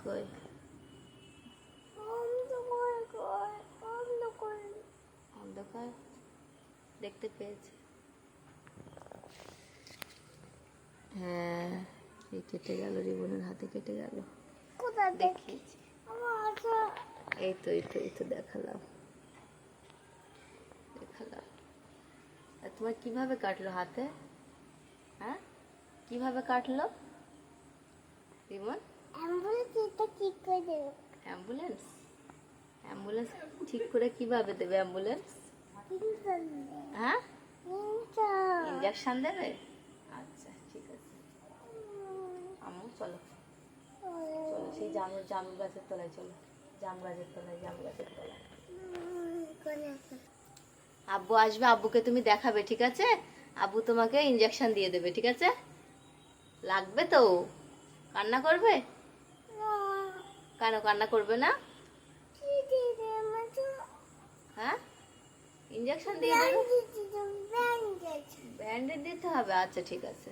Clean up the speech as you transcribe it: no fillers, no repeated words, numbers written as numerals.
কই অন্ধকার দেখতে পেয়েছে। হ্যাঁ এই কেটে গেল, রিবনের হাতে কেটে গেল। দেখিয়েছি, এই তো এই তো এই তো দেখালাম। আর তোমার কিভাবে কাটলো হাতে? হ্যাঁ কিভাবে কাটলো রিবন? অ্যাম্বুলেন্স অ্যাম্বুলেন্স ঠিক করে কিভাবে দেবে? অ্যাম্বুলেন্স হ্যাঁ ইঞ্জেকশন দেবে। আচ্ছা ঠিক আছে আম্মু চলো চলো সেই জাম গাছের তলায় চলো, জাম গাছের তলায় আব্বু আসবে, আব্বুকে তুমি দেখাবে ঠিক আছে? আব্বু তোমাকে ইঞ্জেকশন দিয়ে দেবে ঠিক আছে? লাগবে তো? কান্না করবে কেন? কান্না করবে না? হ্যাঁ ইঞ্জেকশন দিয়ে দেবে, ব্যান্ডেজ দিতে হবে। আচ্ছা ঠিক আছে।